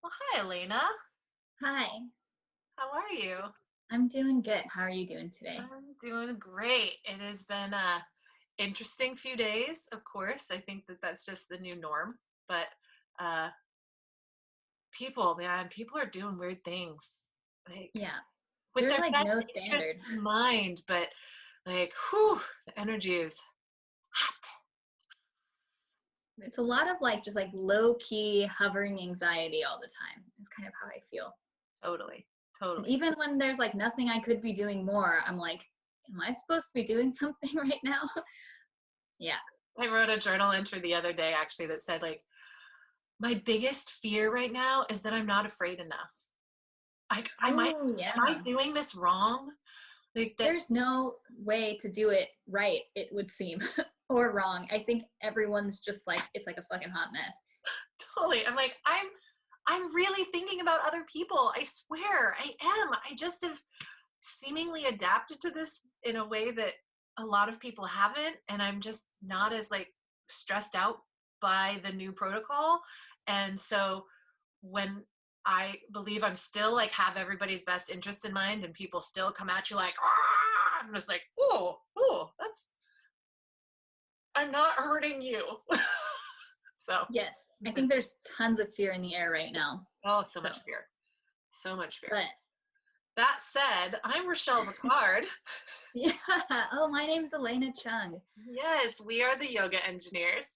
Well, hi, Elena. Hi, How are you? I'm doing good. How are you doing today? I'm doing great. It has been a interesting few days, of course. I think that that's just the new norm. But uh, people, man, people are doing weird things, like Yeah, with there's their like no best standard. interests in mind. But like, whew, the energy is hot. It's a lot of like just like low key hovering anxiety all the time. It's kind of how I feel. Totally, And totally. even when there's like nothing I could be doing more, I'm like, am I supposed to be doing something right now? Yeah. I wrote a journal entry the other day actually that said like, my biggest fear right now is that I'm not afraid enough. Like, Oh, am I yeah. doing this wrong? Like that. There's no way to do it right, it would seem, or wrong. I think everyone's just like, it's like a fucking hot mess. Totally. I'm like, I'm really thinking about other people. I swear I am. I just have seemingly adapted to this in a way that a lot of people haven't. And I'm just not as like stressed out by the new protocol. And so when I believe I'm still like have everybody's best interest in mind and people still come at you like, ah, I'm just like, oh, that's, I'm not hurting you. So, Yes, I think there's tons of fear in the air right now. oh, so So, much fear. So much fear. but That said, I'm Richelle Picard. yeah. Oh, my name's Elena Chung. Yes, we are the yoga engineers.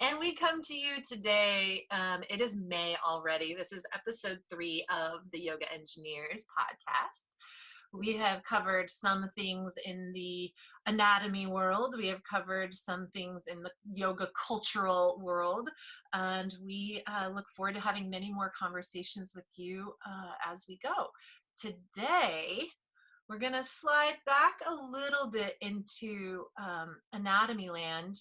And we come to you today. It is May already. This is episode 3 of the Yoga Engineers podcast. We have covered some things in the anatomy world. We have covered some things in the yoga cultural world. And we look forward to having many more conversations with you as we go. Today, we're going to slide back a little bit into anatomy land,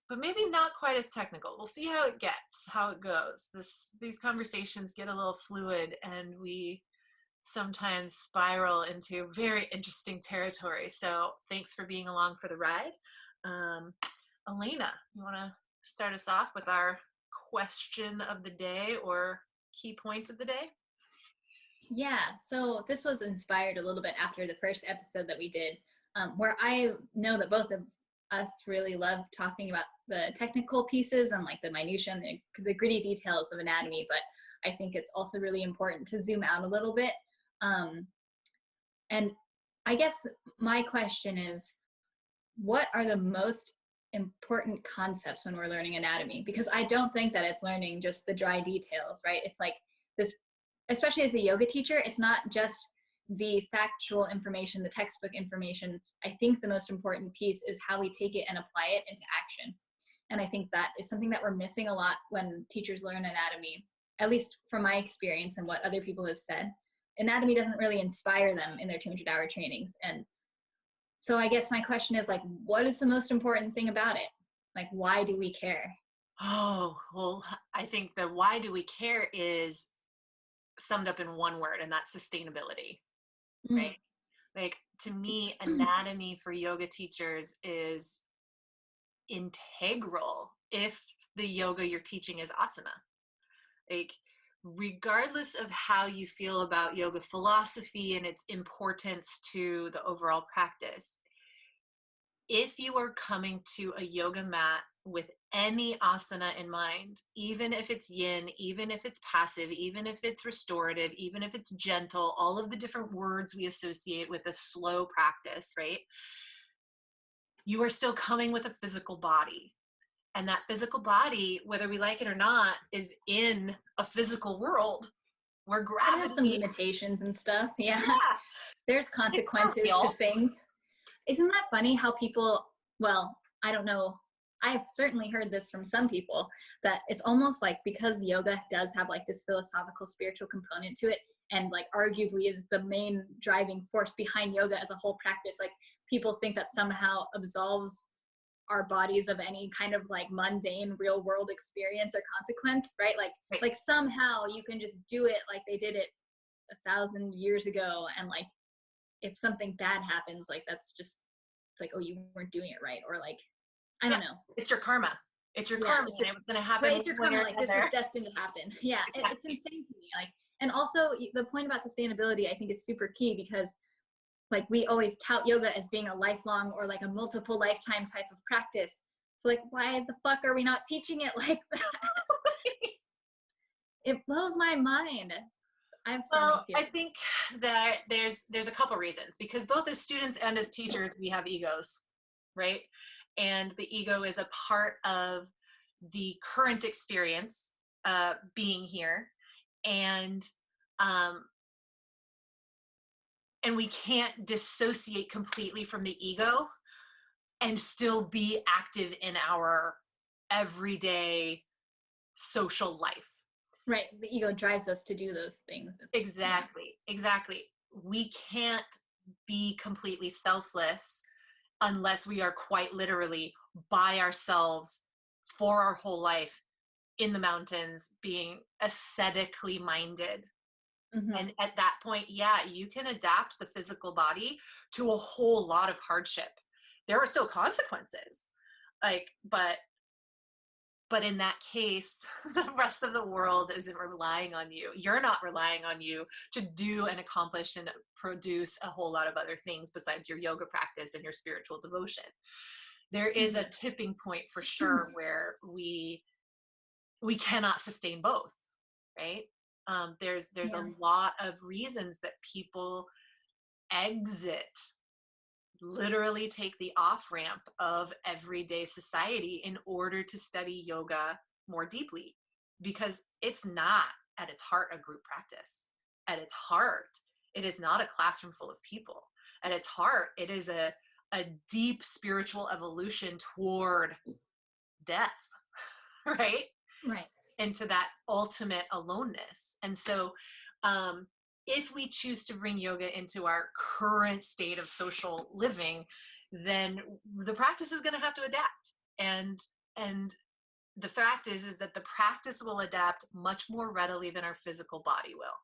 but maybe not quite as technical. We'll see how it gets, how it goes. These conversations get a little fluid, and we sometimes spiral into very interesting territory. So thanks for being along for the ride. Um, Elena, you want to start us off with our question of the day or key point of the day? Yeah, so this was inspired a little bit after the first episode that we did, where I know that both of us really love talking about the technical pieces and like the minutia and the gritty details of anatomy, but I think it's also really important to zoom out a little bit. Um, and I guess my question is, what are the most important concepts when we're learning anatomy? Because I don't think that it's learning just the dry details, right? It's like this, especially as a yoga teacher, it's not just the factual information, the textbook information. I think the most important piece is how we take it and apply it into action. And I think that is something that we're missing a lot when teachers learn anatomy, at least from my experience and what other people have said. Anatomy doesn't really inspire them in their 200-hour trainings. And so I guess my question is like, what is the most important thing about it? Like, why do we care? Oh, well, I think the why do we care is summed up in one word, and that's sustainability, Mm. right? Like, to me, anatomy for yoga teachers is integral if the yoga you're teaching is asana. Like, regardless of how you feel about yoga philosophy and its importance to the overall practice, if you are coming to a yoga mat with any asana in mind, even if it's yin, even if it's passive, even if it's restorative, even if it's gentle, all of the different words we associate with a slow practice, right? You are still coming with a physical body. And that physical body, whether we like it or not, is in a physical world where It has some gravity, limitations and stuff. Yeah. yeah, There's it's not consequences to real. things. Isn't that funny how people, well, I don't know. I've certainly heard this from some people that it's almost like because yoga does have like this philosophical spiritual component to it and like arguably is the main driving force behind yoga as a whole practice, like people think that somehow absolves our bodies of any kind of like mundane real world experience or consequence, right? Right. Like somehow you can just do it like they did it 1,000 years ago, and like if something bad happens, like that's just, it's like, oh, you weren't doing it right, or like, I Yeah, don't know. it's your karma. It's your Yeah, karma, and it was going to happen right. It's your one way karma. or Like this was another. destined to happen. Yeah, it's Exactly. insane to me. Like, and also the point about sustainability, I think, is super key because like we always tout yoga as being a lifelong or like a multiple lifetime type of practice. So like, why the fuck are we not teaching it like that? It blows my mind. I have so many Well, I feelings. think that there's a couple reasons, because both as students and as teachers, we have egos, right? And the ego is a part of the current experience, being here, and um, and we can't dissociate completely from the ego and still be active in our everyday social life. Right. The ego drives us to do those things. Exactly. We can't be completely selfless unless we are quite literally by ourselves for our whole life in the mountains, being aesthetically minded. Mm-hmm. And at that point, yeah, you can adapt the physical body to a whole lot of hardship. There are still consequences, like, but in that case, the rest of the world isn't relying on you. You're not relying on you to do and accomplish and produce a whole lot of other things besides your yoga practice and your spiritual devotion. There is a tipping point for sure where we cannot sustain both, right? There's Yeah. a lot of reasons that people exit, literally take the off ramp of everyday society in order to study yoga more deeply, because it's not at its heart a group practice. At its heart, it is not a classroom full of people. At its heart, it is a deep spiritual evolution toward death, right? Right. Into that ultimate aloneness. And so, if we choose to bring yoga into our current state of social living, then the practice is going to have to adapt. And the fact is that the practice will adapt much more readily than our physical body will.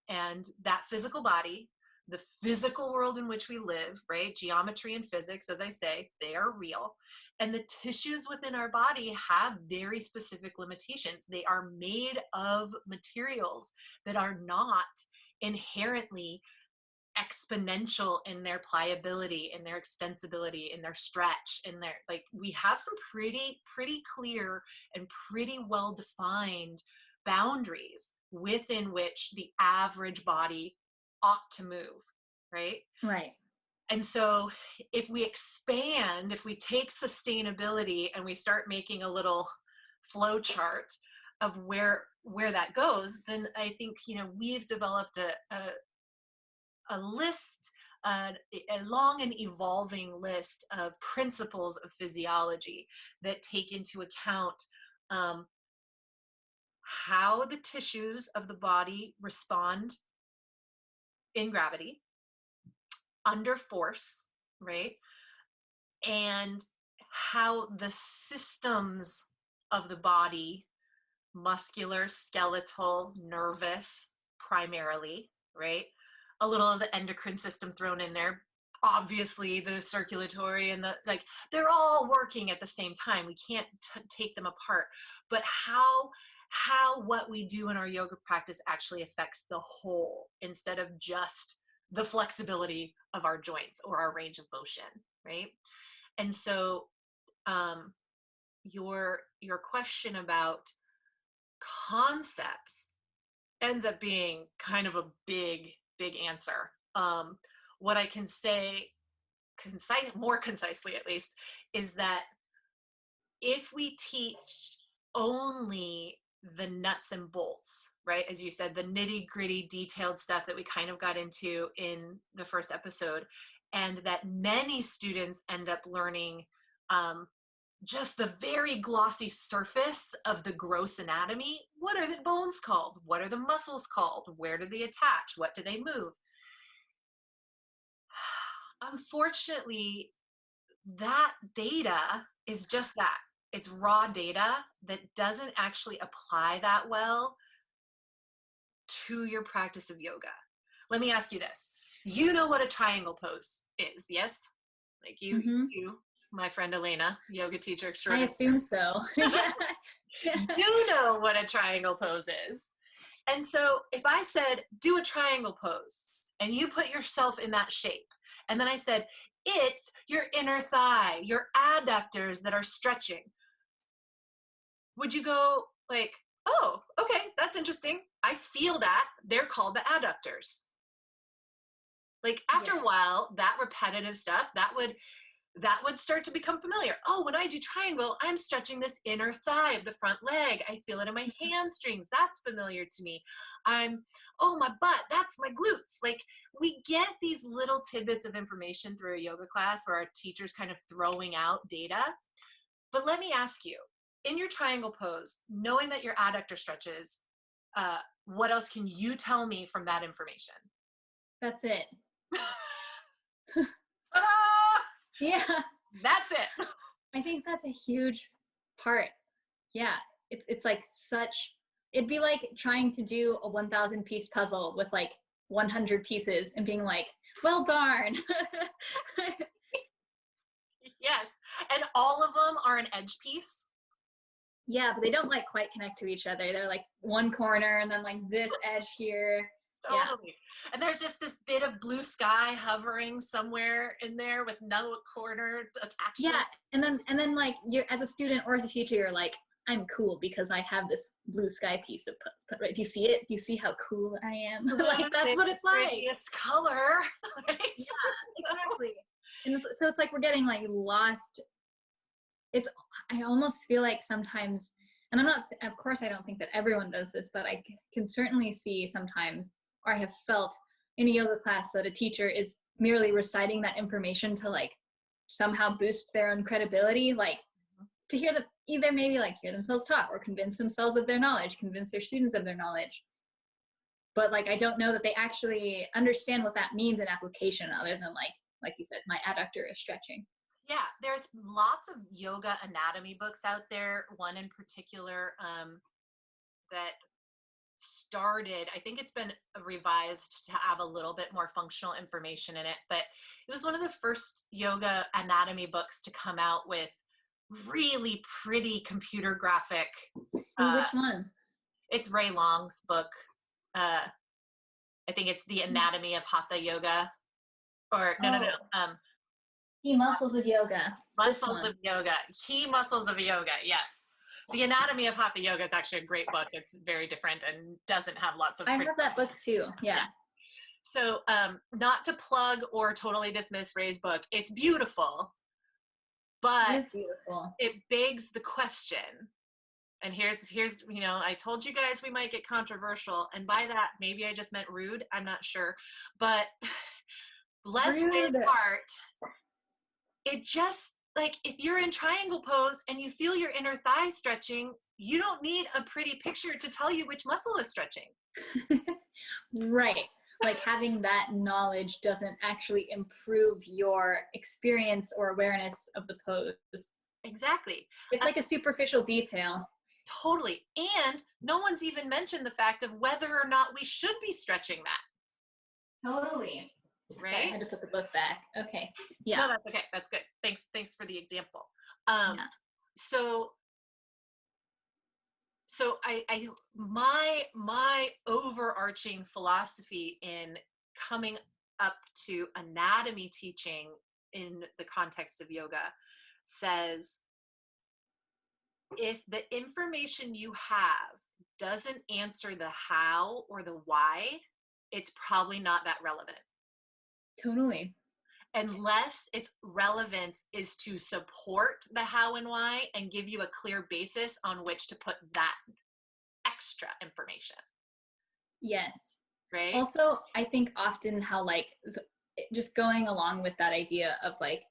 And that physical body, the physical world in which we live, right? Geometry and physics, as I say, they are real. And the tissues within our body have very specific limitations. They are made of materials that are not inherently exponential in their pliability, in their extensibility, in their stretch, in their, like, we have some pretty clear and pretty well defined boundaries within which the average body ought to move, right? Right. And so if we expand, if we take sustainability and we start making a little flow chart of where that goes, then I think, we've developed a list, a long and evolving list of principles of physiology that take into account, how the tissues of the body respond in gravity, under force, right? And how the systems of the body, muscular, skeletal, nervous, primarily, right? A little of the endocrine system thrown in there. Obviously, the circulatory and they're all working at the same time. We can't take them apart. But how what we do in our yoga practice actually affects the whole, instead of just the flexibility of our joints or our range of motion, right? And so, your question about concepts ends up being kind of a big answer. What I can say, more concisely at least, is that if we teach only the nuts and bolts, right, as you said, the nitty gritty detailed stuff that we kind of got into in the first episode, and that many students end up learning, just the very glossy surface of the gross anatomy. What are the bones called? What are the muscles called? Where do they attach? What do they move? Unfortunately, that data is just that. It's raw data that doesn't actually apply that well to your practice of yoga. Let me ask you this. You know what a triangle pose is, yes? Like Mm-hmm. you my friend Elena, yoga teacher I extraordinaire, assume so. Yeah. you know what a triangle pose is. And so if I said, do a triangle pose, and you put yourself in that shape, and then I said, it's your inner thigh, your adductors that are stretching, would you go like, oh, okay, that's interesting. I feel that. They're called the adductors. Like after a Yes. while, that repetitive stuff, that would start to become familiar. Oh, when I do triangle, I'm stretching this inner thigh of the front leg. I feel it in my hamstrings. That's familiar to me. Oh, my butt, that's my glutes. Like we get these little tidbits of information through a yoga class where our teacher's kind of throwing out data. But let me ask you, in your triangle pose, knowing that your adductor stretches, what else can you tell me from that information? That's it. Ta-da! Yeah. That's it. I think that's a huge part. Yeah. It's like it'd be like trying to do a 1,000 piece puzzle with like 100 pieces and being like, well, darn. Yes. And all of them are an edge piece. Yeah, but they don't like quite connect to each other. They're like one corner and then like this edge here. Yeah. Totally. And there's just this bit of blue sky hovering somewhere in there with no corner attached to Yeah. it. And then like you're as a student or as a teacher, you're like, I'm cool because I have this blue sky piece of right. Do you see it? Do you see how cool I am? Like that's what it's like. Prettiest color. Right? Yeah, exactly. And so it's like we're getting like lost. I almost feel like sometimes, and I'm not, of course I don't think that everyone does this, but I can certainly see sometimes, or I have felt in a yoga class that a teacher is merely reciting that information to like somehow boost their own credibility, like to hear them either maybe like hear themselves talk or convince themselves of their knowledge, convince their students of their knowledge. But like I don't know that they actually understand what that means in application other than like you said, my adductor is stretching. Yeah, there's lots of yoga anatomy books out there. One in particular that started, I think it's been revised to have a little bit more functional information in it, but it was one of the first yoga anatomy books to come out with really pretty computer graphic. Which one? It's Ray Long's book. I think it's The Anatomy of Hatha Yoga. Or no. Key muscles of yoga. Muscles of yoga. Key muscles of yoga. Yes. The Anatomy of Hatha Yoga is actually a great book. It's very different and doesn't have lots of. I have that book too. Yeah. So, not to plug or totally dismiss Ray's book, it's beautiful, but it is beautiful. It begs the question. And here's I told you guys we might get controversial, and by that maybe I just meant rude. I'm not sure, but bless Ray's heart. It just, like, if you're in triangle pose and you feel your inner thigh stretching, you don't need a pretty picture to tell you which muscle is stretching. Right. Like having that knowledge doesn't actually improve your experience or awareness of the pose. Exactly. It's like a superficial detail. Totally. And no one's even mentioned the fact of whether or not we should be stretching that. Totally. Right? Okay, I had to put the book back. Okay. Yeah. No, that's okay. That's good. Thanks for the example. Yeah. So my overarching philosophy in coming up to anatomy teaching in the context of yoga says, if the information you have doesn't answer the how or the why, it's probably not that relevant. Totally. Unless its relevance is to support the how and why and give you a clear basis on which to put that extra information. Yes. Right. Also, I think often how just going along with that idea of like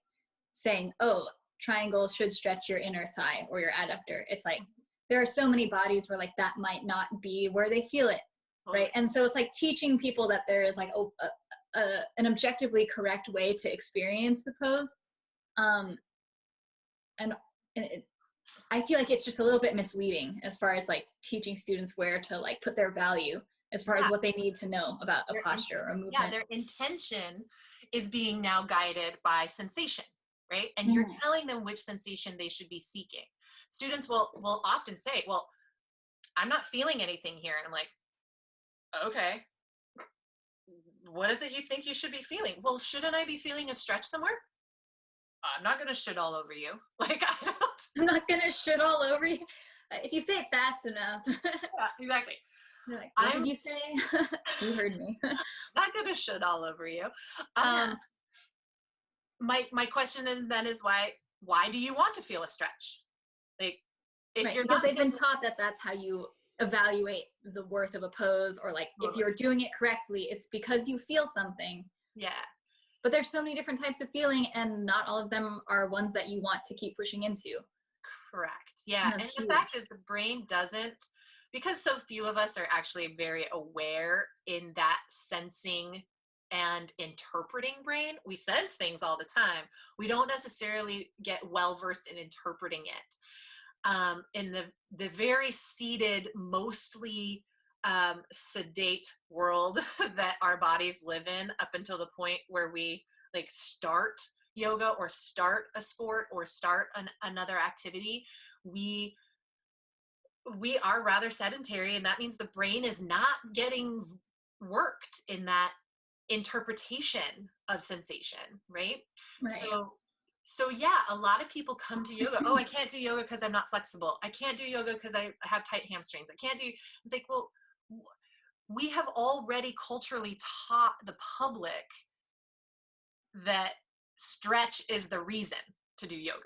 saying, oh, triangles should stretch your inner thigh or your adductor. It's like there are so many bodies where like that might not be where they feel it. Totally. Right. And so it's like teaching people that there is like an objectively correct way to experience the pose. I feel like it's just a little bit misleading as far as like teaching students where to like put their value as far as what they need to know about a posture or a movement. Yeah, their intention is being now guided by sensation, right? And you're telling them which sensation they should be seeking. Students will often say, well, I'm not feeling anything here. And I'm like, okay, what is it you think you should be feeling? Well, shouldn't I be feeling a stretch somewhere? I'm not going to shit all over you. Like, I don't. I'm not going to shit all over you. If you say it fast enough. Yeah, exactly. They're like, what did you say? You heard me. Not going to shit all over you. Yeah. My question then is why do you want to feel a stretch? Like, if Right, you're because not they've been taught that that's how you evaluate the worth of a pose, or like if you're doing it correctly, it's because you feel something. Yeah. But there's so many different types of feeling, and not all of them are ones that you want to keep pushing into. Correct. Yeah. And the Huge. fact is the brain doesn't, because so few of us are actually very aware in that sensing and interpreting brain. We sense things all the time. We don't necessarily get well versed in interpreting it. In the very seated, mostly sedate world that our bodies live in, up until the point where we like start yoga or start a sport or start another activity, we are rather sedentary, and that means the brain is not getting worked in that interpretation of sensation, right? So yeah, a lot of people come to yoga. Oh, I can't do yoga because I'm not flexible. I can't do yoga because I have tight hamstrings. I can't do. It's like, well, we have already culturally taught the public that stretch is the reason to do yoga,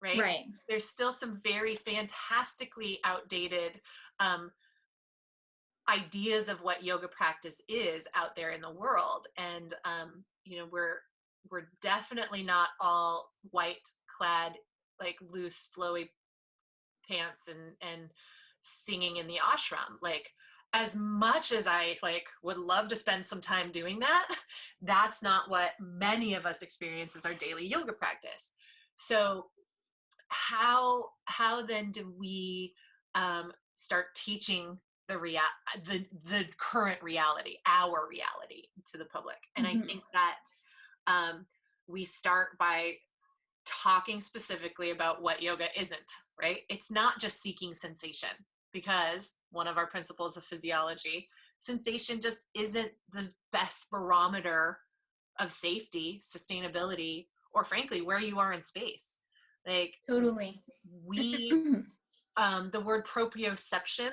right? Right. There's still some very fantastically outdated ideas of what yoga practice is out there in the world, and we're definitely not all white clad, like loose flowy pants and singing in the ashram. Like, as much as I like would love to spend some time doing that, that's not what many of us experience as our daily yoga practice. So how then do we start teaching the current reality, our reality, to the public? And I think that we start by talking specifically about what yoga isn't, right? It's not just seeking sensation, because one of our principles of physiology, sensation just isn't the best barometer of safety, sustainability, or frankly, where you are in space. Like, totally. The word proprioception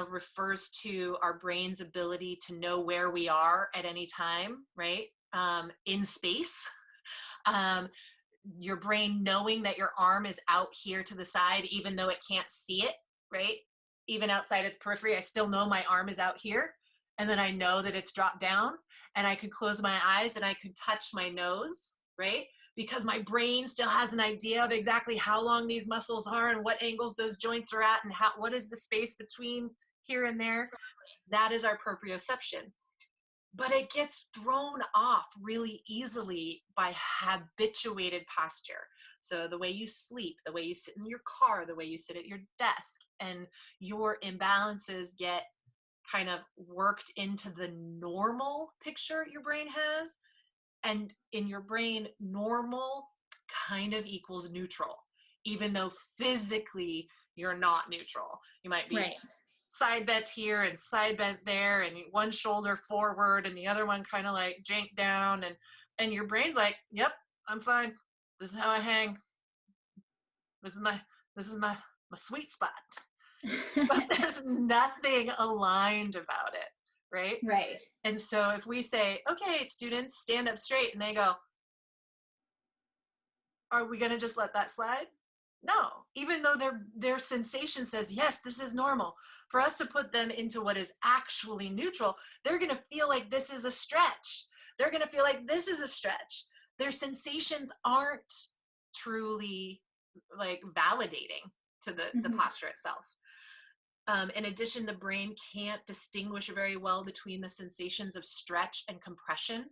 refers to our brain's ability to know where we are at any time, right? In space. Your brain knowing that your arm is out here to the side, even though it can't see it, right? Even outside its periphery, I still know my arm is out here. And then I know that it's dropped down, and I could close my eyes and I could touch my nose, right? Because my brain still has an idea of exactly how long these muscles are and what angles those joints are at, and what is the space between here and there. That is our proprioception. But it gets thrown off really easily by habituated posture. So the way you sleep, the way you sit in your car, the way you sit at your desk, and your imbalances get kind of worked into the normal picture your brain has. And in your brain, normal kind of equals neutral, even though physically you're not neutral. You might be side bent here and side bent there, and one shoulder forward and the other one kind of like janked down, and your brain's like, yep, I'm fine. This is how I hang. This is my sweet spot. But there's nothing aligned about it, right? Right. And so if we say, okay, students, stand up straight, and they go, are we going to just let that slide? No, even though their sensation says, yes, this is normal. For us to put them into what is actually neutral, they're going to feel like this is a stretch. They're going to feel like this is a stretch. Their sensations aren't truly like validating to the posture itself. In addition, the brain can't distinguish very well between the sensations of stretch and compression,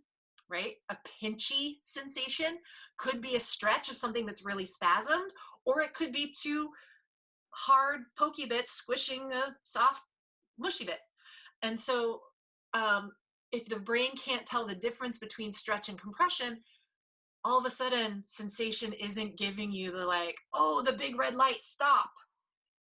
right? A pinchy sensation could be a stretch of something that's really spasmed, or it could be two hard pokey bits squishing a soft mushy bit. And so if the brain can't tell the difference between stretch and compression, all of a sudden sensation isn't giving you the like, oh, the big red light, stop.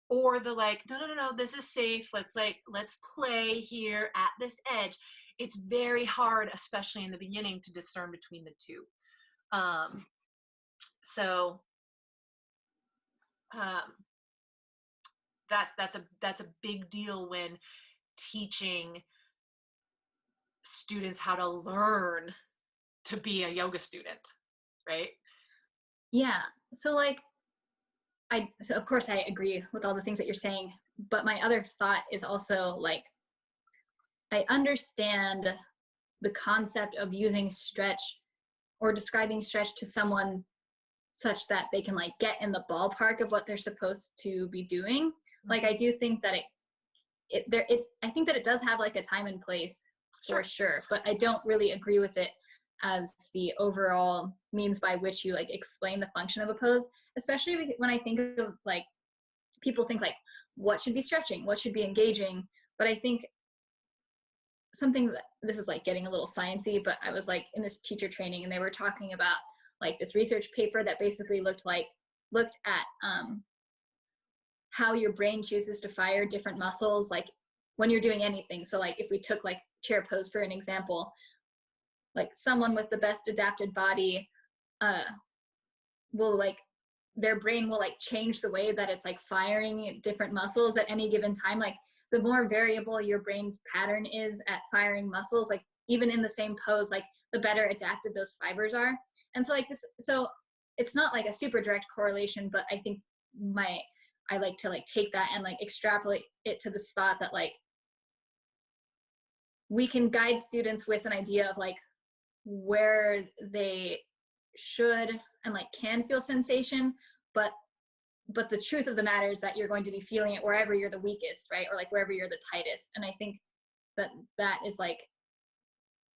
Or the like, no, this is safe. Let's play here at this edge. It's very hard, especially in the beginning, to discern between the two. So um, that's a big deal when teaching students how to learn to be a yoga student, right? Yeah. So like, so of course I agree with all the things that you're saying, but my other thought is also like, I understand the concept of using stretch or describing stretch to someone such that they can like get in the ballpark of what they're supposed to be doing. Like I do think that I think that it does have like a time and place for sure, but I don't really agree with it as the overall means by which you like explain the function of a pose, especially when I think of like people think like what should be stretching, what should be engaging, but I think something that this is like getting a little sciencey, but I was like in this teacher training and they were talking about like this research paper that basically looked at how your brain chooses to fire different muscles like when you're doing anything. So like if we took like chair pose for an example, like someone with the best adapted body will like their brain will like change the way that it's like firing different muscles at any given time. Like the more variable your brain's pattern is at firing muscles, like even in the same pose, like the better adapted those fibers are. And so like this, so it's not like a super direct correlation, but I think I like to like take that and like extrapolate it to this thought that like we can guide students with an idea of like where they should and like can feel sensation, but the truth of the matter is that you're going to be feeling it wherever you're the weakest, right? Or like wherever you're the tightest. And I think that is like,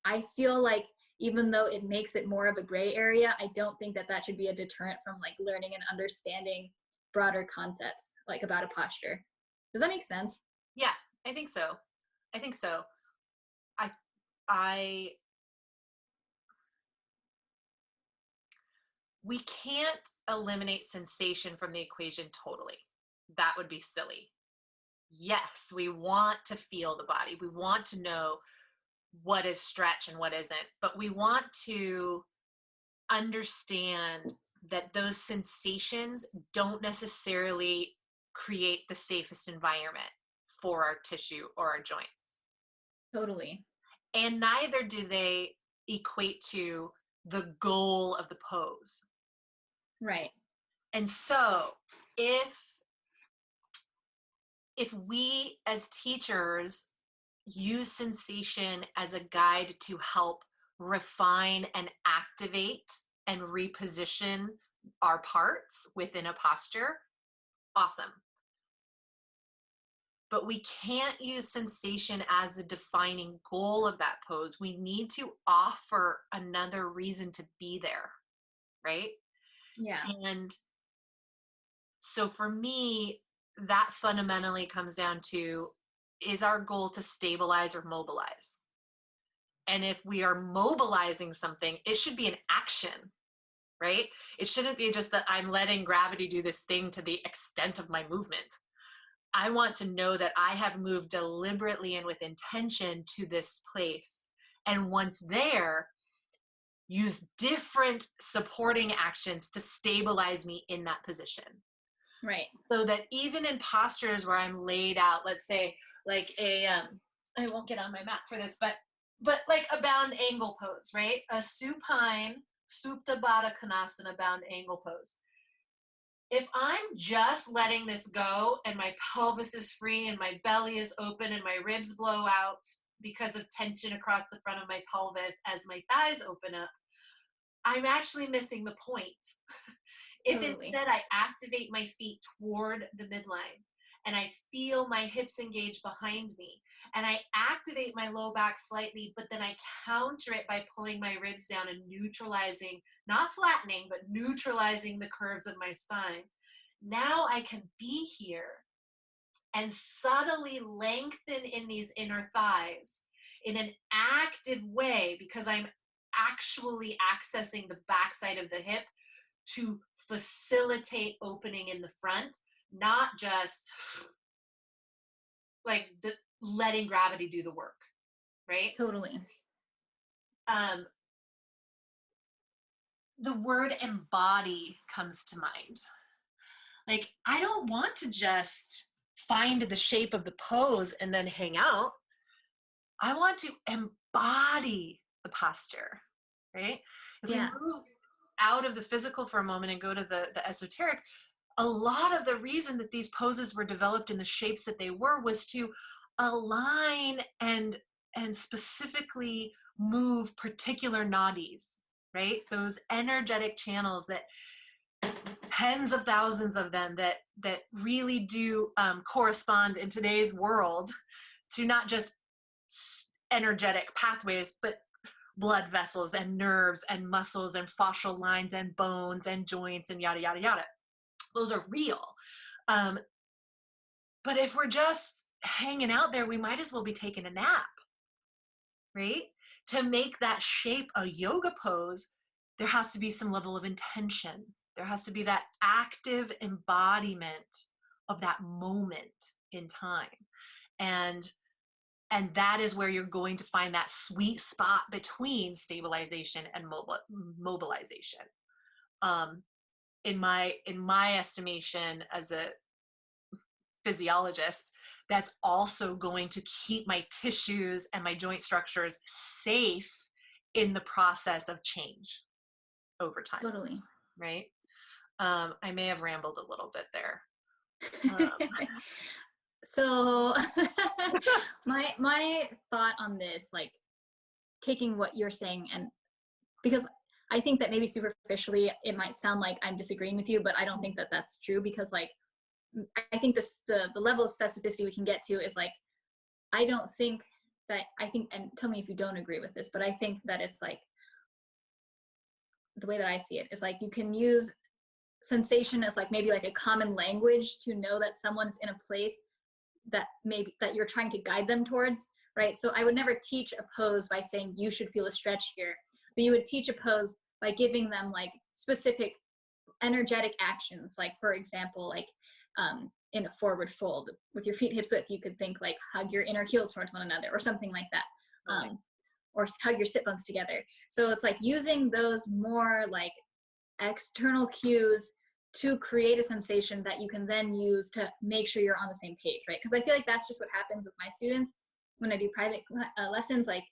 I feel like even though it makes it more of a gray area, I don't think that should be a deterrent from like learning and understanding broader concepts like about a posture. Does that make sense? Yeah, I think so. I we can't eliminate sensation from the equation totally. That would be silly. Yes, we want to feel the body. We want to know what is stretch and what isn't, but we want to understand that those sensations don't necessarily create the safest environment for our tissue or our joints. Totally. And neither do they equate to the goal of the pose. Right. And so if we as teachers use sensation as a guide to help refine and activate and reposition our parts within a posture, awesome. But we can't use sensation as the defining goal of that pose. We need to offer another reason to be there, right? Yeah. And so for me, that fundamentally comes down to, is our goal to stabilize or mobilize? And if we are mobilizing something, it should be an action, right? It shouldn't be just that I'm letting gravity do this thing to the extent of my movement. I want to know that I have moved deliberately and with intention to this place. And once there, use different supporting actions to stabilize me in that position. Right. So that even in postures where I'm laid out, let's say like I won't get on my mat for this, but like a bound angle pose, right? A supine Supta Baddha Konasana bound angle pose. If I'm just letting this go and my pelvis is free and my belly is open and my ribs blow out because of tension across the front of my pelvis as my thighs open up, I'm actually missing the point. If Totally. instead I activate my feet toward the midline and I feel my hips engage behind me and I activate my low back slightly, but then I counter it by pulling my ribs down and neutralizing, not flattening, but neutralizing the curves of my spine. Now I can be here and subtly lengthen in these inner thighs in an active way because I'm actually accessing the backside of the hip to facilitate opening in the front, not just like letting gravity do the work, right? Totally. The word embody comes to mind. Like, I don't want to just find the shape of the pose and then hang out. I want to embody the posture, right? If we move out of the physical for a moment and go to the esoteric, a lot of the reason that these poses were developed in the shapes that they were was to align and specifically move particular nadis, right? Those energetic channels, that tens of thousands of them, that really do correspond in today's world to not just energetic pathways, but blood vessels and nerves and muscles and fascial lines and bones and joints and yada, yada, yada. Those are real. But if we're just hanging out there, we might as well be taking a nap, right? To make that shape a yoga pose, there has to be some level of intention. There has to be that active embodiment of that moment in time. And that is where you're going to find that sweet spot between stabilization and mobilization. In my estimation as a physiologist, that's also going to keep my tissues and my joint structures safe in the process of change over time. Totally. Right? I may have rambled a little bit there. So my thought on this, like taking what you're saying, and because I think that maybe superficially it might sound like I'm disagreeing with you, but I don't think that that's true, because like I think the level of specificity we can get to is like, I think, and tell me if you don't agree with this, but I think that it's like, the way that I see it is like, you can use sensation as like maybe like a common language to know that someone's in a place that maybe that you're trying to guide them towards, right? So I would never teach a pose by saying you should feel a stretch here, but you would teach a pose by giving them like specific energetic actions. Like, for example, like in a forward fold with your feet hips width, you could think like hug your inner heels towards one another or something like that. Or hug your sit bones together. So it's like using those more like external cues to create a sensation that you can then use to make sure you're on the same page, right? Because I feel like that's just what happens with my students when I do private lessons. Like,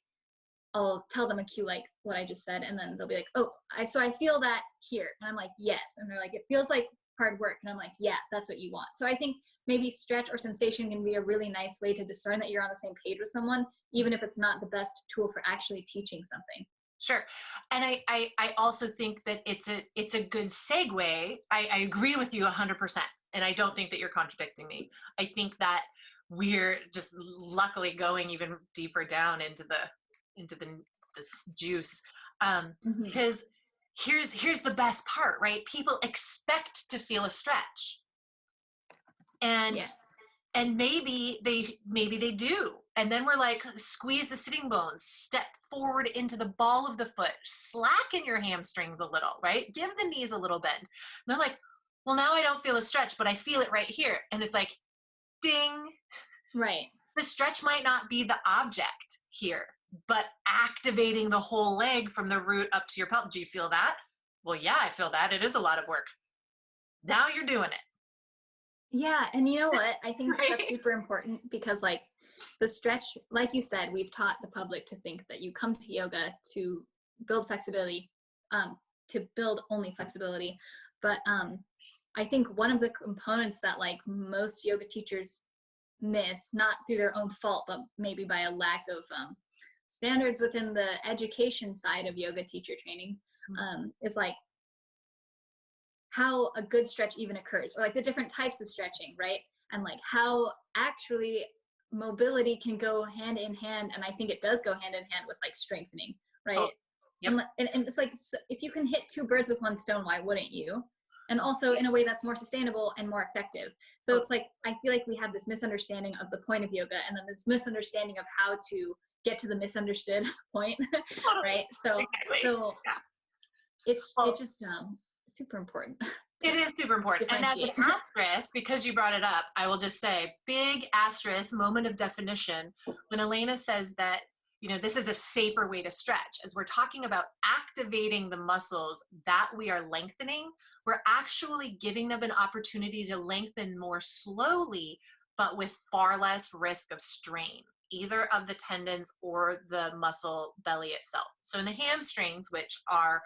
I'll tell them a cue like what I just said, and then they'll be like, oh, so I feel that here. And I'm like, yes. And they're like, it feels like hard work. And I'm like, yeah, that's what you want. So I think maybe stretch or sensation can be a really nice way to discern that you're on the same page with someone, even if it's not the best tool for actually teaching something. Sure. And I also think that it's a good segue. I agree with you 100%. And I don't think that you're contradicting me. I think that we're just luckily going even deeper down into this juice. Because here's the best part, right? People expect to feel a stretch. And yes. And maybe they do. And then we're like, squeeze the sitting bones, step forward into the ball of the foot, slacken your hamstrings a little, right? Give the knees a little bend. And they're like, well, now I don't feel a stretch, but I feel it right here. And it's like, ding. Right. The stretch might not be the object here, but activating the whole leg from the root up to your pelvis. Do you feel that? Well, yeah, I feel that. It is a lot of work. Now you're doing it. Yeah. And you know what? I think Right. that's super important, because like the stretch, like you said, we've taught the public to think that you come to yoga to build flexibility, to build only flexibility. But I think one of the components that like most yoga teachers miss, not through their own fault, but maybe by a lack of standards within the education side of yoga teacher trainings, is like how a good stretch even occurs, or like the different types of stretching, right? And like how actually mobility can go hand in hand. And I think it does go hand in hand with like strengthening, right? Oh, yep. And it's like, so if you can hit two birds with one stone, why wouldn't you? And also in a way that's more sustainable and more effective. So it's like, I feel like we have this misunderstanding of the point of yoga, and then this misunderstanding of how to get to the misunderstood point, Totally. right? So Exactly. so Yeah. it's Well, just super important it to is super important. And as an differentiate. asterisk, because you brought it up, I will just say big asterisk, moment of definition, when Elena says that, this is a safer way to stretch. As we're talking about activating the muscles that we are lengthening, we're actually giving them an opportunity to lengthen more slowly, but with far less risk of strain, either of the tendons or the muscle belly itself. So in the hamstrings, which are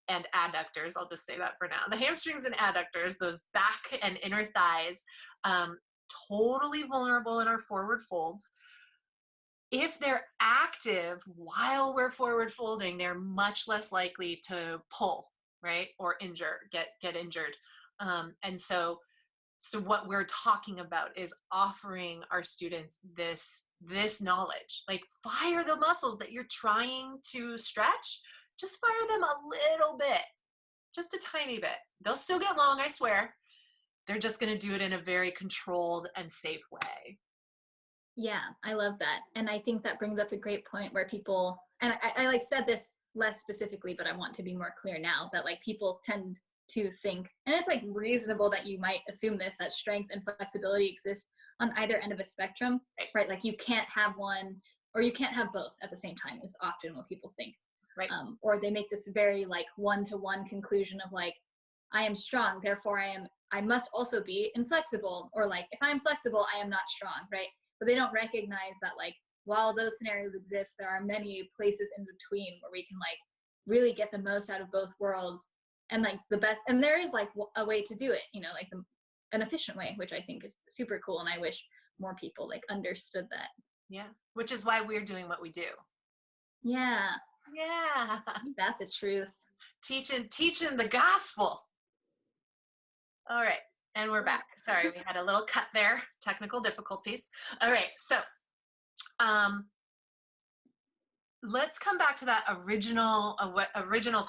and adductors, I'll just say that for now. The hamstrings and adductors, those back and inner thighs, totally vulnerable in our forward folds. If they're active while we're forward folding, they're much less likely to pull, right, or get injured. And so what we're talking about is offering our students this knowledge, like fire the muscles that you're trying to stretch, just fire them a little bit, just a tiny bit. They'll still get long, I swear. They're just going to do it in a very controlled and safe way. Yeah, I love that. And I think that brings up a great point where people, and I like said this less specifically, but I want to be more clear now, that like people tend to think, and it's like reasonable that you might assume this, that strength and flexibility exist on either end of a spectrum, right? Like you can't have one or you can't have both at the same time is often what people think. Right. Or they make this very like one-to-one conclusion of like, I am strong, therefore I must also be inflexible, or like if I'm flexible, I am not strong, right? But they don't recognize that like while those scenarios exist, there are many places in between where we can like really get the most out of both worlds, and like the best, and there is like a way to do it, like an efficient way, which I think is super cool, and I wish more people like understood that. Yeah, which is why we're doing what we do. Yeah, that's the truth. Teaching the gospel. All right, and we're back. Sorry, we had a little cut there, technical difficulties. All right, so let's come back to that original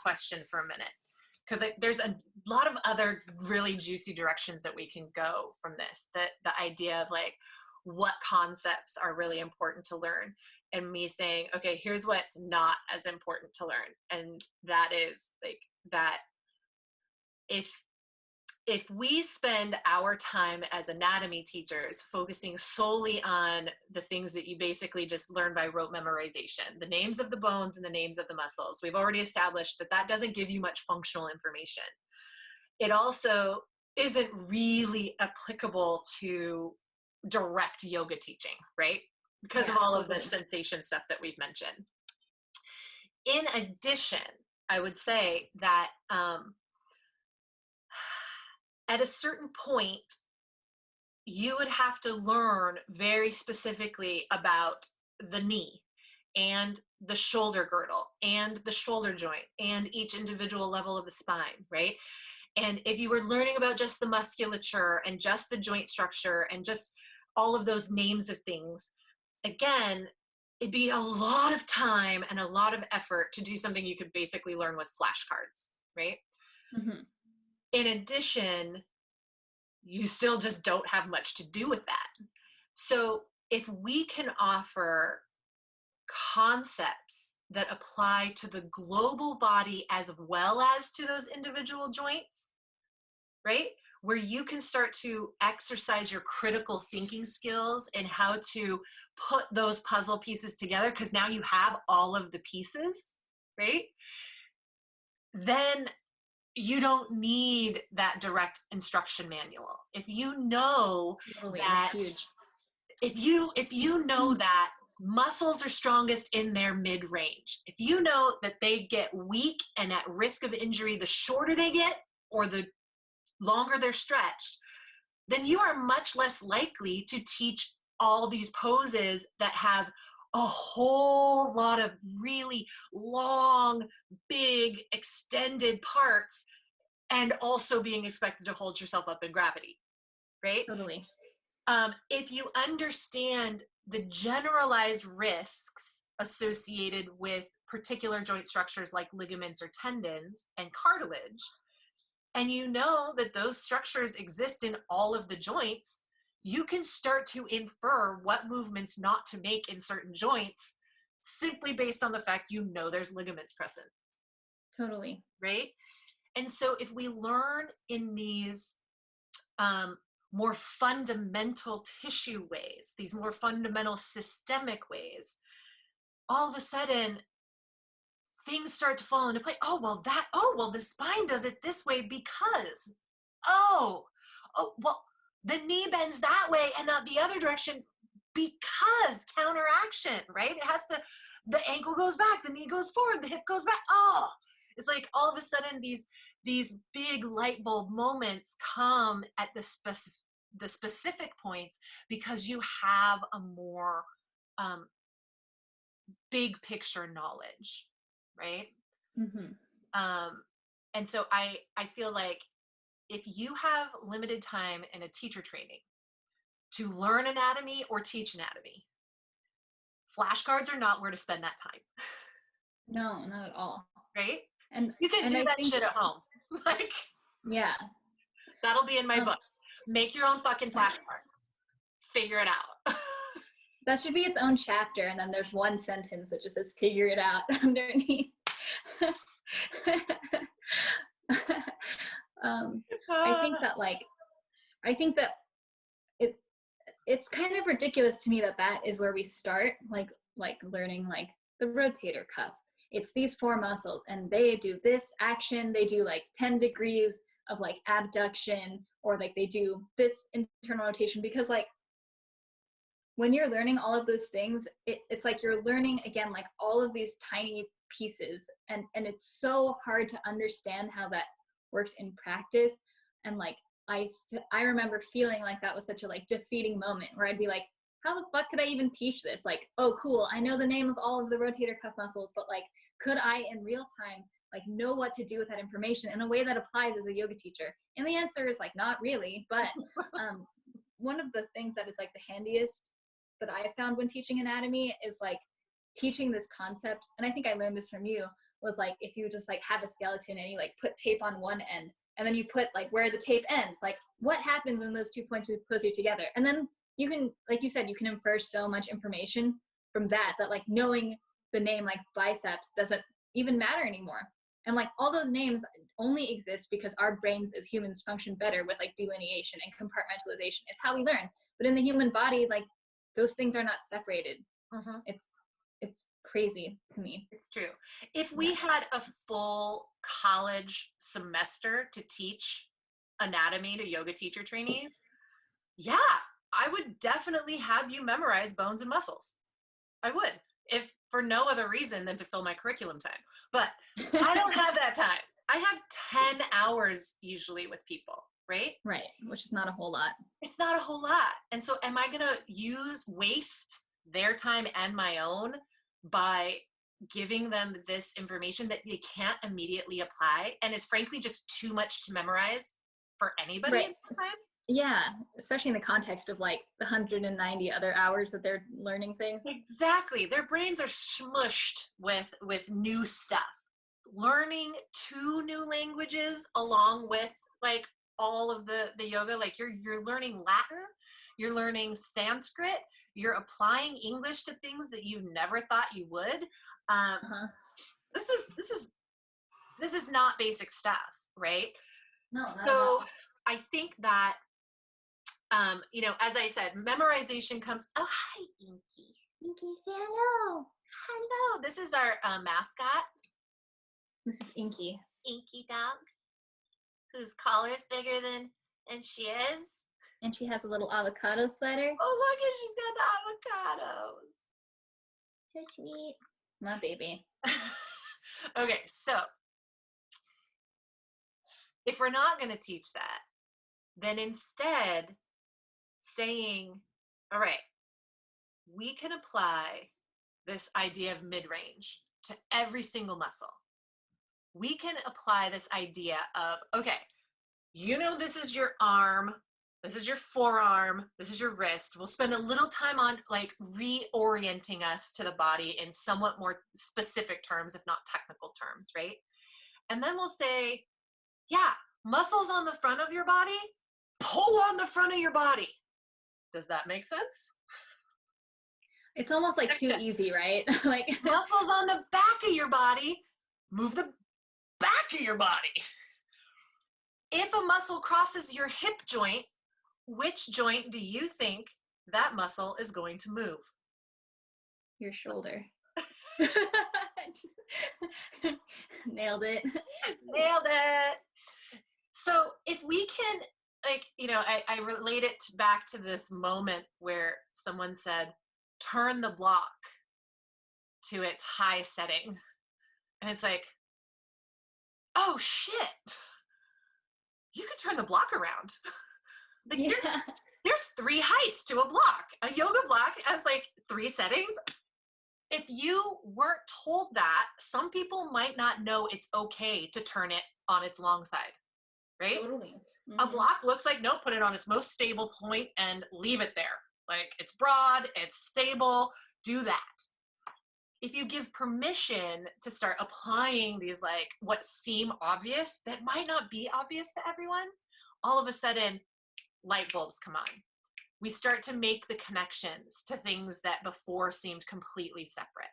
question for a minute, because there's a lot of other really juicy directions that we can go from this. That the idea of like what concepts are really important to learn, and me saying, okay, here's what's not as important to learn, and that is like that if we spend our time as anatomy teachers focusing solely on the things that you basically just learn by rote memorization, the names of the bones and the names of the muscles, we've already established that doesn't give you much functional information. It also isn't really applicable to direct yoga teaching, right? Because of all of the sensation stuff that we've mentioned. In addition, I would say that at a certain point, you would have to learn very specifically about the knee and the shoulder girdle and the shoulder joint and each individual level of the spine, right? And if you were learning about just the musculature and just the joint structure and just all of those names of things, again, it'd be a lot of time and a lot of effort to do something you could basically learn with flashcards, right? Mm-hmm. In addition, you still just don't have much to do with that. So if we can offer concepts that apply to the global body as well as to those individual joints, right? Where you can start to exercise your critical thinking skills and how to put those puzzle pieces together, because now you have all of the pieces, right? Then you don't need that direct instruction manual. If you know that, if you know that muscles are strongest in their mid-range, if you know that they get weak and at risk of injury the shorter they get or the longer they're stretched, then you are much less likely to teach all these poses that have a whole lot of really long, big, extended parts and also being expected to hold yourself up in gravity, right? Totally. If you understand the generalized risks associated with particular joint structures like ligaments or tendons and cartilage, and you know that those structures exist in all of the joints, you can start to infer what movements not to make in certain joints simply based on the fact there's ligaments present, Totally. right? And so if we learn in these more fundamental tissue ways, these more fundamental systemic ways, all of a sudden things start to fall into place. Oh, well, the spine does it this way because, well, the knee bends that way and not the other direction because counteraction, right? It has to, the ankle goes back, the knee goes forward, the hip goes back. Oh, it's like all of a sudden these big light bulb moments come at the specific points because you have a more big picture knowledge, right? And so I feel like if you have limited time in a teacher training to learn anatomy or teach anatomy, flashcards are not where to spend that time. No, not at all. Right? And you can do that shit at home. Like, yeah, that'll be in my book. Make your own fucking flashcards. Figure it out. That should be its own chapter, and then there's one sentence that just says "figure it out" underneath. I think that it's kind of ridiculous to me that is where we start, like learning like the rotator cuff. It's these 4 muscles, and they do this action. They do like 10 degrees of like abduction, or like they do this internal rotation, because like when you're learning all of those things, it's like you're learning again like all of these tiny pieces, and it's so hard to understand how that works in practice. And like I remember feeling like that was such a like defeating moment where I'd be like, how the fuck could I even teach this? Like, oh cool, I know the name of all of the rotator cuff muscles, but like could I in real time like know what to do with that information in a way that applies as a yoga teacher? And the answer is like not really. But one of the things that is like the handiest that I found when teaching anatomy is like teaching this concept, and I think I learned this from you, was like if you just like have a skeleton and you like put tape on one end, and then you put like where the tape ends, like what happens when those 2 points move closer together, and then you can, like you said, you can infer so much information from that like knowing the name like biceps doesn't even matter anymore. And like all those names only exist because our brains as humans function better with like delineation and compartmentalization. It's how we learn. But in the human body, like those things are not separated. It's crazy to me. It's true. If we had a full college semester to teach anatomy to yoga teacher trainees, yeah, I would definitely have you memorize bones and muscles. I would, if for no other reason than to fill my curriculum time. But I don't have that time. I have 10 hours usually with people, right? Right, which is not a whole lot. It's not a whole lot. And so am I going to waste their time and my own by giving them this information that they can't immediately apply and is frankly just too much to memorize for anybody at the time? Yeah, especially in the context of like the 190 other hours that they're learning things. Exactly. Their brains are smushed with new stuff. Learning 2 new languages along with like all of the yoga, like you're learning Latin, you're learning Sanskrit, you're applying English to things that you never thought you would. This is not basic stuff, right? No. So I think that as I said, memorization comes. Oh, hi, Inky. Inky, say hello. Hello. This is our mascot. This is Inky. Inky dog, whose collar's bigger than she is. And she has a little avocado sweater. Oh, look, she's got the avocados. So sweet. My baby. Okay, so if we're not going to teach that, then instead saying, all right, we can apply this idea of mid-range to every single muscle. We can apply this idea of, okay, this is your arm, this is your forearm, this is your wrist. We'll spend a little time on like reorienting us to the body in somewhat more specific terms, if not technical terms, right? And then we'll say, yeah, muscles on the front of your body, pull on the front of your body. Does that make sense? It's almost like too easy, right? Like Muscles on the back of your body, move the back of your body. If a muscle crosses your hip joint, which joint do you think that muscle is going to move? your shoulder. Nailed it. Nailed it. So if we can, like, I relate it back to this moment where someone said, turn the block to its high setting. And it's like, oh shit, you can turn the block around. Like, Yeah. there's 3 heights to a block. A yoga block has like 3 settings. If you weren't told that, some people might not know it's okay to turn it on its long side, right? Totally. A block looks like, no, put it on its most stable point and leave it there. Like, it's broad, it's stable, do that. If you give permission to start applying these, like, what seem obvious that might not be obvious to everyone, all of a sudden light bulbs come on. We start to make the connections to things that before seemed completely separate.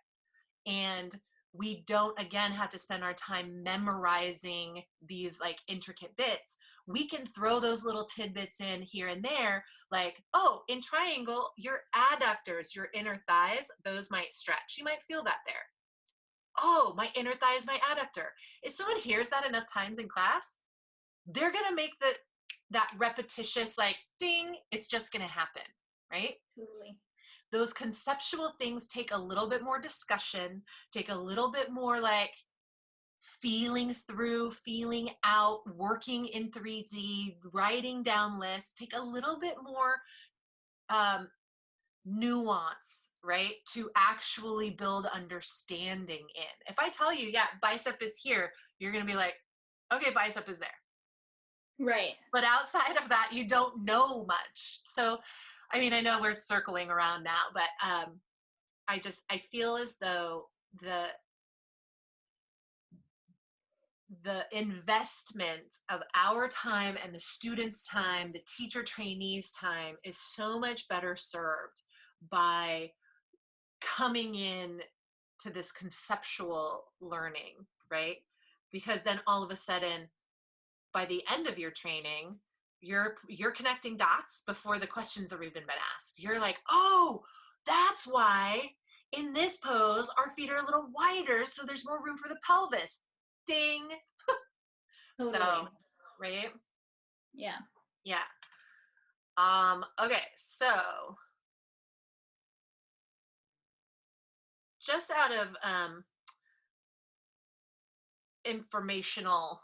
And we don't, again, have to spend our time memorizing these like intricate bits. We can throw those little tidbits in here and there, like, oh, in triangle, your adductors, your inner thighs, those might stretch. You might feel that there. Oh, my inner thigh is my adductor. If someone hears that enough times in class, they're going to make that repetitious, like, ding, it's just going to happen, right? Totally. Those conceptual things take a little bit more discussion, take a little bit more like feeling through, feeling out, working in 3D, writing down lists, take a little bit more nuance, right? To actually build understanding in. If I tell you, yeah, bicep is here, you're going to be like, okay, bicep is there. Right. But outside of that, you don't know much. So, I mean, I know we're circling around now, but I feel as though the investment of our time and the students' time, the teacher trainees' time is so much better served by coming in to this conceptual learning, right? Because then all of a sudden, by the end of your training, you're connecting dots before the questions have even been asked. You're like, oh, that's why in this pose our feet are a little wider, so there's more room for the pelvis. Ding. Totally. So, right? Yeah. Yeah. Okay, so just out of informational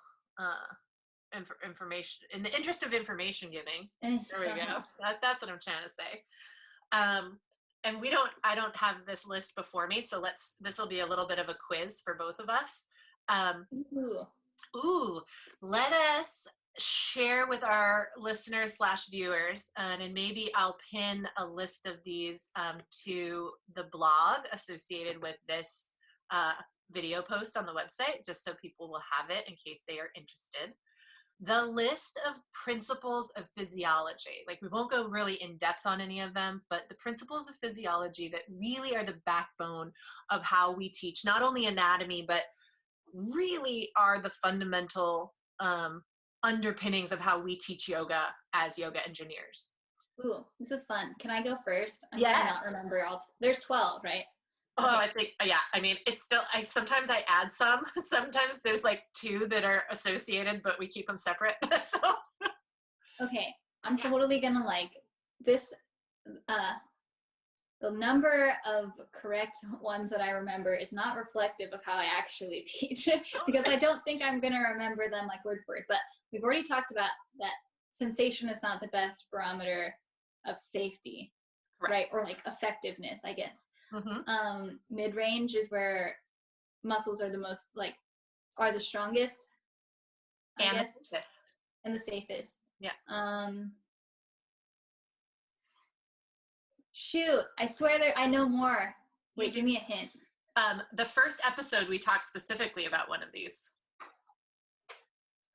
information, in the interest of information giving, there we go. That's what I'm trying to say. And I don't have this list before me, so this will be a little bit of a quiz for both of us. Let us share with our listeners / viewers, and maybe I'll pin a list of these to the blog associated with this video post on the website, just so people will have it in case they are interested. The list of principles of physiology, like, we won't go really in depth on any of them, but the principles of physiology that really are the backbone of how we teach not only anatomy, but really are the fundamental underpinnings of how we teach yoga as yoga engineers. Ooh, this is fun. Can I go first? I'm Yeah. gonna not remember all. There's 12, right? Oh, okay. I think, yeah, I mean, it's still, sometimes I add some, sometimes there's like 2 that are associated, but we keep them separate. So. Okay, I'm totally gonna like this, the number of correct ones that I remember is not reflective of how I actually teach, because I don't think I'm gonna remember them like word for word, but we've already talked about that sensation is not the best barometer of safety, right? Or like effectiveness, I guess. Mm-hmm. Mid-range is where muscles are the most, like, are the strongest, I guess. The safest. And the safest. Yeah. Shoot, I swear I know more. Wait, give me a hint. The first episode we talked specifically about one of these.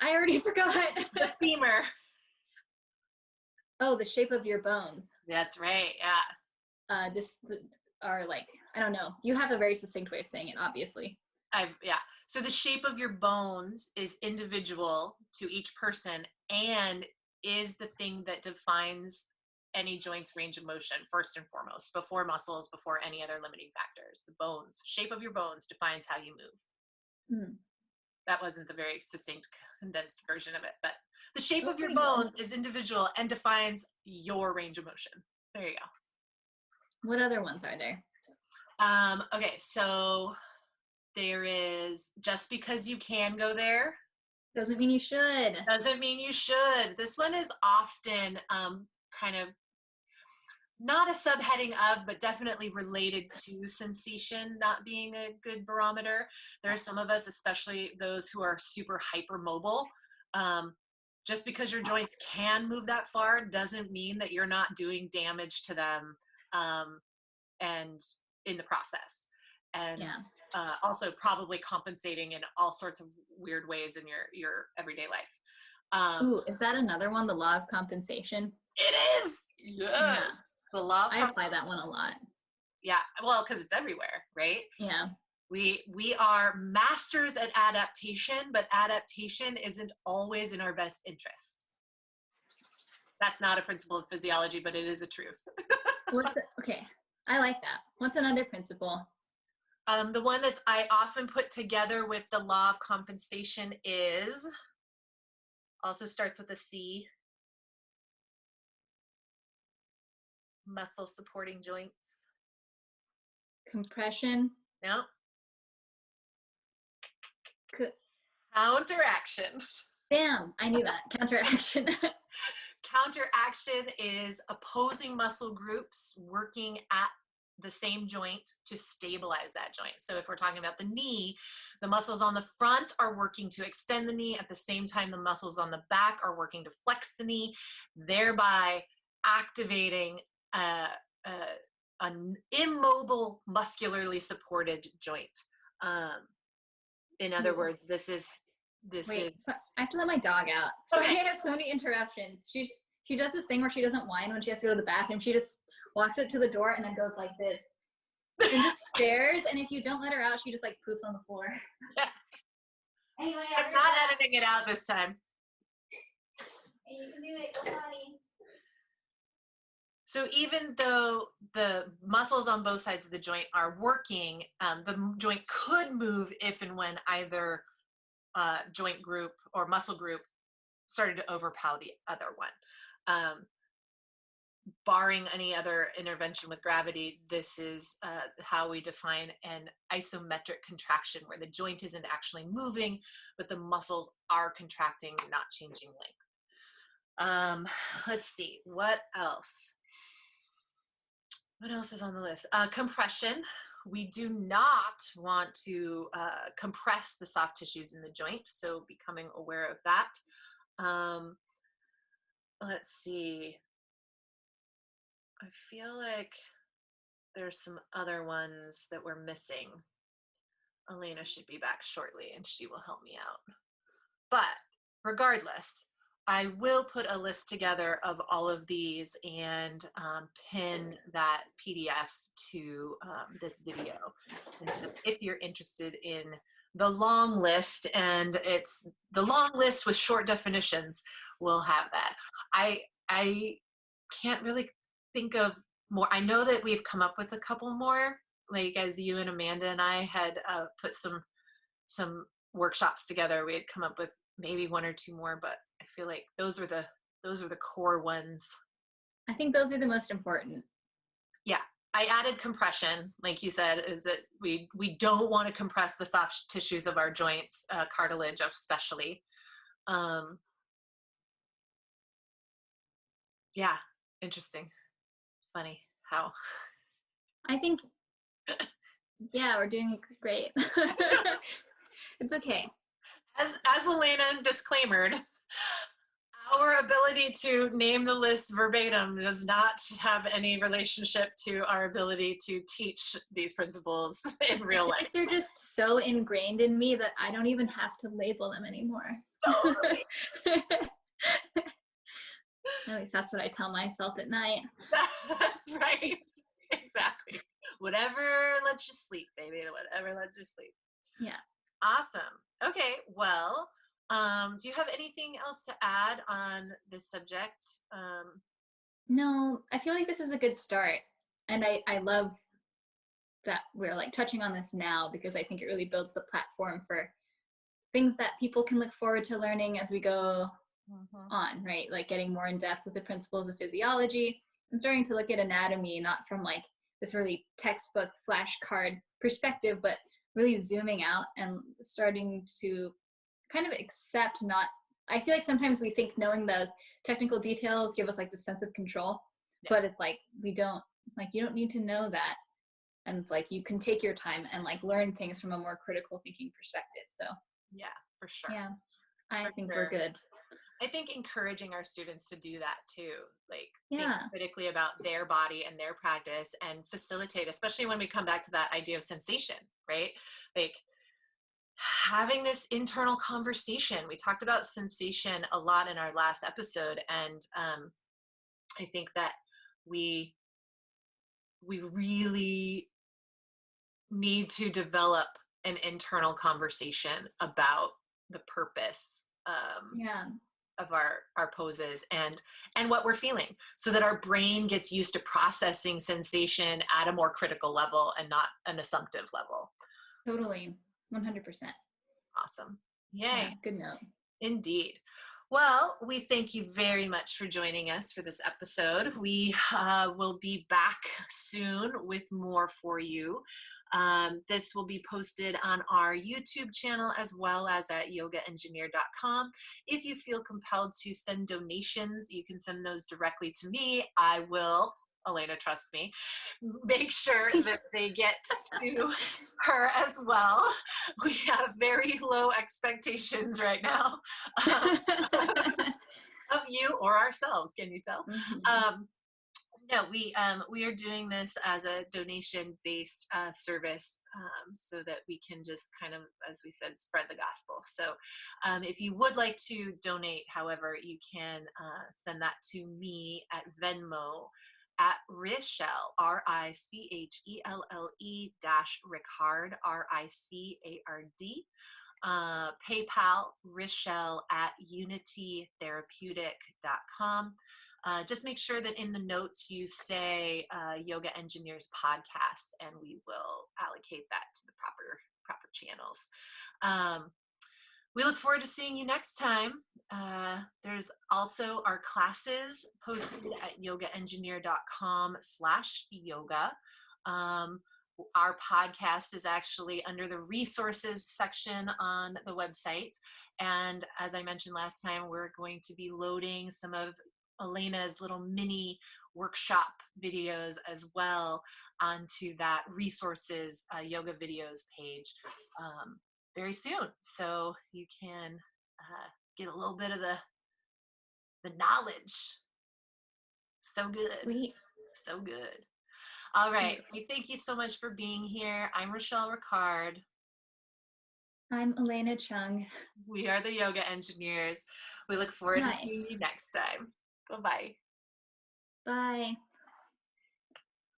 I already forgot. The femur. Oh, the shape of your bones. That's right, yeah. are like, I don't know. You have a very succinct way of saying it, obviously. Yeah. So the shape of your bones is individual to each person and is the thing that defines any joint's range of motion, first and foremost, before muscles, before any other limiting factors. The bones, shape of your bones defines how you move. Mm. That wasn't the very succinct, condensed version of it, but the shape That's of your pretty bones good. is individual and defines your range of motion. There you go. What other ones are there? Okay, so there is just because you can go there Doesn't mean you should. doesn't mean you should. This one is often kind of not a subheading of, but definitely related to sensation not being a good barometer. There are some of us, especially those who are super hypermobile. Just because your joints can move that far doesn't mean that you're not doing damage to them and in the process. And also probably compensating in all sorts of weird ways in your everyday life. Ooh, is that another one, the law of compensation? It is! Yes. Yeah. The law of I apply that one a lot. Yeah, well, because it's everywhere, right? Yeah. We are masters at adaptation, but adaptation isn't always in our best interest. That's not a principle of physiology, but it is a truth. Okay, I like that. What's another principle? The one that I often put together with the law of compensation is, also starts with a C, muscle supporting joints. Compression? No. Counteraction. Damn, I knew that. Counteraction. Counteraction is opposing muscle groups working at the same joint to stabilize that joint. So if we're talking about the knee, the muscles on the front are working to extend the knee. At the same time, the muscles on the back are working to flex the knee, thereby activating an immobile, muscularly supported joint. In other words, this is. So I have to let my dog out. Sorry, I have so many interruptions. She does this thing where she doesn't whine when she has to go to the bathroom. She just walks up to the door and then goes like this and just stares. And if you don't let her out, she just like poops on the floor. Yeah. Anyway, I'm not editing it out this time. Hey, you can do it. Go potty. So even though the muscles on both sides of the joint are working, the joint could move if and when either joint group or muscle group started to overpower the other one. Barring any other intervention with gravity, this is how we define an isometric contraction, where the joint isn't actually moving, but the muscles are contracting, not changing length. Let's see, what else? What else is on the list? Compression. We do not want to compress the soft tissues in the joint, so becoming aware of that. Let's see. I feel like there's some other ones that we're missing. Elena should be back shortly and she will help me out. But regardless, I will put a list together of all of these and pin that PDF to this video. And so if you're interested in the long list, and it's the long list with short definitions, we'll have that. I can't really think of more. I know that we've come up with a couple more, like as you and Amanda and I had put some workshops together. We had come up with maybe one or two more, but I feel like those are the core ones. I think those are the most important. Yeah, I added compression, like you said, is that we don't want to compress the soft tissues of our joints, cartilage especially. Yeah, interesting. Funny how. I think, yeah, we're doing great. It's okay. As Elena disclaimed, our ability to name the list verbatim does not have any relationship to our ability to teach these principles in real life. They're just so ingrained in me that I don't even have to label them anymore. Totally. At least that's what I tell myself at night. That's right. Exactly. Whatever lets you sleep, baby. Whatever lets you sleep. Yeah. Awesome. Okay. Well, do you have anything else to add on this subject? No, I feel like this is a good start. And I love that we're like touching on this now, because I think it really builds the platform for things that people can look forward to learning as we go on, right? Like getting more in depth with the principles of physiology and starting to look at anatomy, not from like this really textbook flashcard perspective, but really zooming out and starting to kind of accept not, I feel like sometimes we think knowing those technical details give us like the sense of control, but it's like, we don't, like, you don't need to know that. And it's like, you can take your time and like learn things from a more critical thinking perspective. So yeah, for sure. yeah, I think we're good. I think encouraging our students to do that too, like think Yeah. critically about their body and their practice, and facilitate, especially when we come back to that idea of sensation, right? Like having this internal conversation. We talked about sensation a lot in our last episode, and I think that we really need to develop an internal conversation about the purpose Yeah. of our poses and what we're feeling, so that our brain gets used to processing sensation at a more critical level and not an assumptive level. Totally. 100%. Awesome. Yay. Yeah, good note. Indeed. Well, we thank you very much for joining us for this episode. We will be back soon with more for you. This will be posted on our YouTube channel as well as at yogaengineer.com. If you feel compelled to send donations, you can send those directly to me. I will, Elena, trust me, make sure that they get to her as well. We have very low expectations right now of you or ourselves. Can you tell? No, we are doing this as a donation-based service, so that we can just kind of, as we said, spread the gospel. So if you would like to donate, however, you can send that to me at Venmo at Richelle, RICHELLE Ricard, RICARD. PayPal, Richelle at unitytherapeutic.com. Just make sure that in the notes you say Yoga Engineers Podcast, and we will allocate that to the proper channels. We look forward to seeing you next time. There's also our classes posted at yogaengineer.com/yoga. Our podcast is actually under the resources section on the website. And as I mentioned last time, we're going to be loading some of Elena's little mini workshop videos as well onto that resources yoga videos page very soon. So you can get a little bit of the knowledge. So good. Sweet. So good. All right. Well, thank you so much for being here. I'm Richelle Ricard. I'm Elena Chung. We are the Yoga Engineers. We look forward to seeing you next time. Bye-bye. Bye.